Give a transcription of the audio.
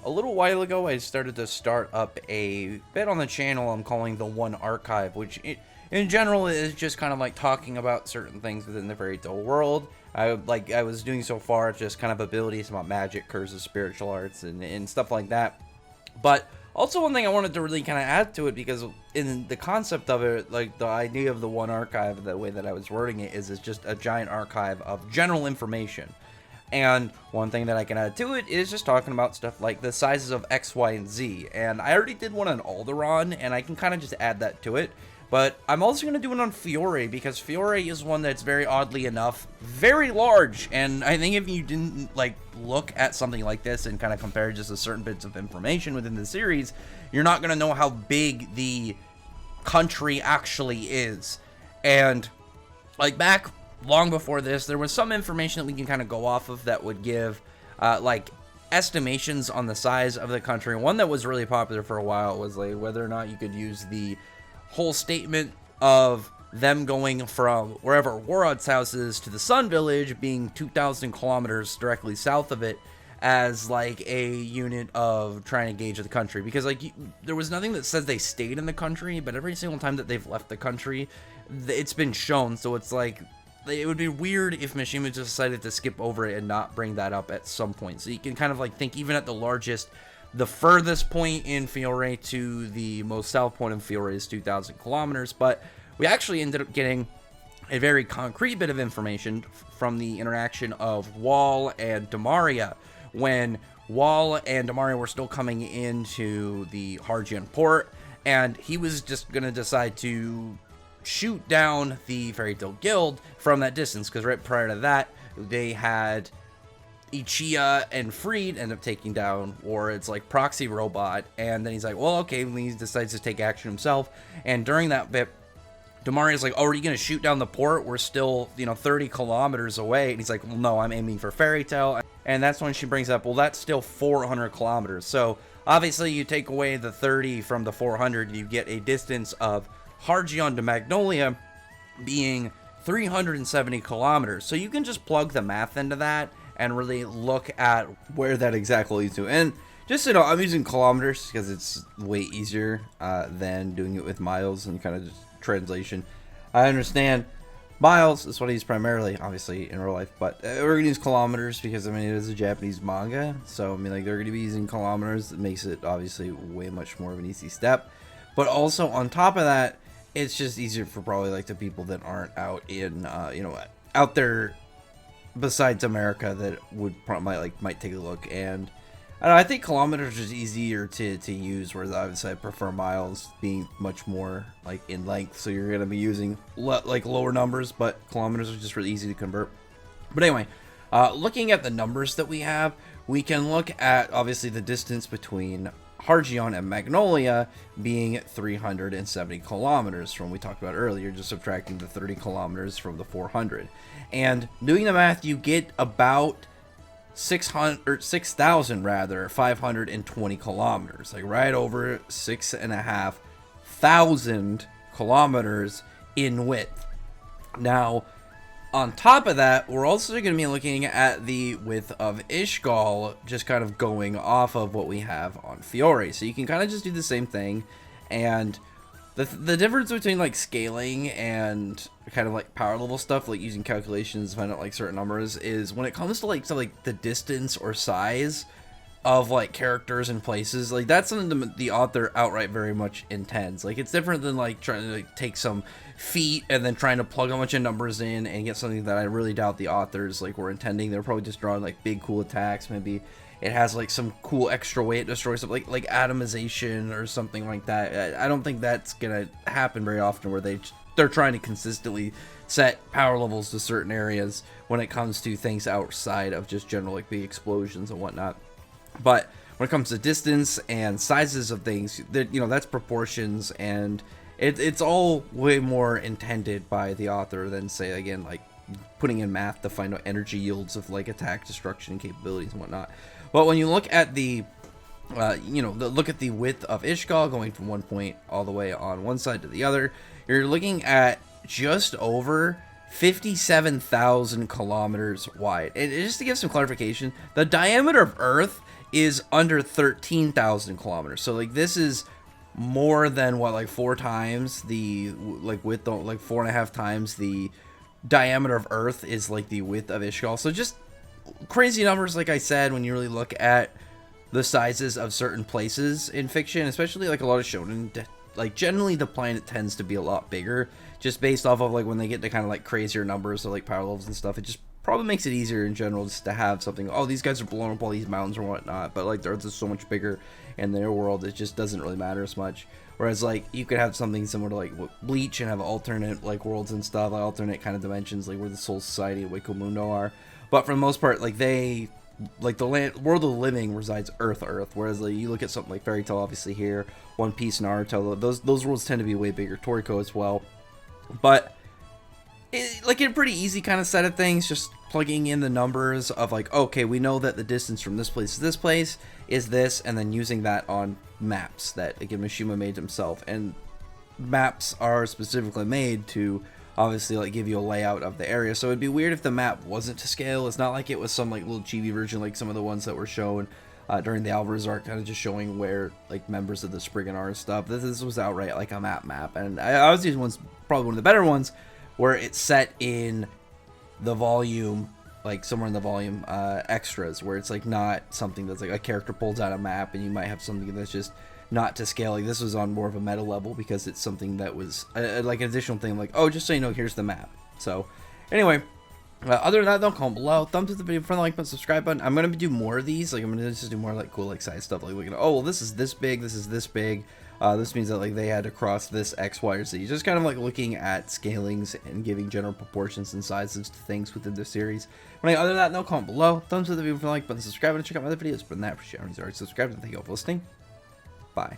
A little while ago, I started to start up a bit on the channel I'm calling the One Archive, which in general is just kind of like talking about certain things within the fairy tale world. I was doing so far, just kind of abilities about magic, curses, spiritual arts, and stuff like that. But also one thing I wanted to really kind of add to it, because in the concept of it, like the idea of the One Archive, the way that I was wording it is it's just a giant archive of general information. And one thing that I can add to it is just talking about stuff like the sizes of X, Y, and Z. And I already did one on Alderaan, and I can kind of just add that to it. But I'm also going to do it on Fiore, because Fiore is one that's very oddly enough, very large. And I think if you didn't like look at something like this and kind of compare just a certain bits of information within the series, you're not going to know how big the country actually is. And like back long before this, there was some information that we can kind of go off of that would give like estimations on the size of the country. One that was really popular for a while was like whether or not you could use the whole statement of them going from wherever Warod's house is to the Sun Village being 2,000 kilometers directly south of it as like a unit of trying to gauge the country, because like there was nothing that says they stayed in the country, but every single time that they've left the country, it's been shown. So it's like it would be weird if Mishima just decided to skip over it and not bring that up at some point. So you can kind of like think even at the largest, the furthest point in Fiore to the most south point in Fiore is 2,000 kilometers. But we actually ended up getting a very concrete bit of information from the interaction of Wall and Demaria, when Wall and Demaria were still coming into the Harjian port, and he was just going to decide to shoot down the Fairy Tale Guild from that distance, because right prior to that, they had Ichiya and Freed end up taking down Warod's like proxy robot, and then he's like, well, okay, he decides to take action himself. And during that bit, Demaria's like, oh, are you going to shoot down the port? We're still, 30 kilometers away. And he's like, well, no, I'm aiming for Fairy Tale. And that's when she brings up, well, that's still 400 kilometers. So obviously you take away the 30 from the 400, you get a distance of Harjion to Magnolia being 370 kilometers. So you can just plug the math into that and really look at where that exactly leads to. And just so you know, I'm using kilometers because it's way easier than doing it with miles and kind of just translation. I understand miles is what I use primarily, obviously, in real life, but we're gonna use kilometers because, I mean, it is a Japanese manga, so, I mean, like, they're gonna be using kilometers. It makes it, obviously, way much more of an easy step. But also, on top of that, it's just easier for probably, like, the people that aren't out in, out there besides America that would probably, might take a look. And I don't know, I think kilometers is easier to use, whereas obviously I prefer miles being much more like in length, so you're going to be using like lower numbers, but kilometers are just really easy to convert. But anyway, looking at the numbers that we have, we can look at obviously the distance between Harjion and Magnolia being 370 kilometers from what we talked about earlier, just subtracting the 30 kilometers from the 400. And doing the math, you get about 6,000 rather 520 kilometers, like right over 6,500 kilometers in width. Now, on top of that, we're also going to be looking at the width of Ishgal, just kind of going off of what we have on Fiore. So you can kind of just do the same thing, and the difference between like scaling and kind of like power level stuff, like using calculations to find out like certain numbers, is when it comes to like the distance or size of like characters and places, like that's something the author outright very much intends. Like it's different than like trying to like take some feat and then trying to plug a bunch of numbers in and get something that I really doubt the authors like were intending. They're probably just drawing like big cool attacks. Maybe it has like some cool extra way it destroys something like atomization or something like that. I don't think that's gonna happen very often, where they're trying to consistently set power levels to certain areas when it comes to things outside of just general like big explosions and whatnot. But when it comes to distance and sizes of things, that that's proportions, and it's all way more intended by the author than, say, again, like putting in math to find out energy yields of like attack, destruction, capabilities and whatnot. But when you look at the look at the width of Ishgal going from one point all the way on one side to the other, you're looking at just over 57,000 kilometers wide. And just to give some clarification, the diameter of Earth is under 13,000 kilometers. So like this is more than what, like 4 times the like width, like 4.5 times the diameter of Earth is like the width of Ishgal. So just crazy numbers, like I said, when you really look at the sizes of certain places in fiction, especially like a lot of shonen. Like generally the planet tends to be a lot bigger, just based off of like when they get to kind of like crazier numbers, so like power levels and stuff. It just probably makes it easier in general just to have something, oh, these guys are blowing up all these mountains or whatnot, but like the Earth is so much bigger in their world, it just doesn't really matter as much. Whereas like you could have something similar to like Bleach and have alternate like worlds and stuff, like alternate kind of dimensions, like where the Soul Society and Wako Mundo are. But for the most part, like they, like the world of the living resides Earth, whereas like you look at something like Fairy Tail, obviously here, One Piece, Naruto, those worlds tend to be way bigger, Toriko as well. But like in a pretty easy kind of set of things, just plugging in the numbers of like, okay, we know that the distance from this place to this place is this, and then using that on maps that again Mishima made himself. And maps are specifically made to obviously like give you a layout of the area, so it'd be weird if the map wasn't to scale. It's not like it was some like little chibi version like some of the ones that were shown during the Alvarez arc, kind of just showing where like members of the Spriggan are and stuff. This was outright like a map, and I was using one's probably one of the better ones where it's set in the volume, like somewhere in the volume extras, where it's like not something that's like a character pulls out a map and you might have something that's just not to scale. Like this was on more of a meta level because it's something that was like an additional thing, like, oh, just so you know, here's the map. So anyway, other than that, don't comment below, thumbs up the video, front like button, subscribe button. I'm gonna do more of these, like I'm gonna just do more like cool like side stuff, like looking at, oh well, this is this big, this is this big, this means that like they had to cross this X, Y, or Z. Just kind of like looking at scalings and giving general proportions and sizes to things within the series. But other than that, no, comment below, thumbs up the video, front like button, subscribe, and check out my other videos. But in that, appreciate it. Already subscribed, and thank you all for listening. Bye.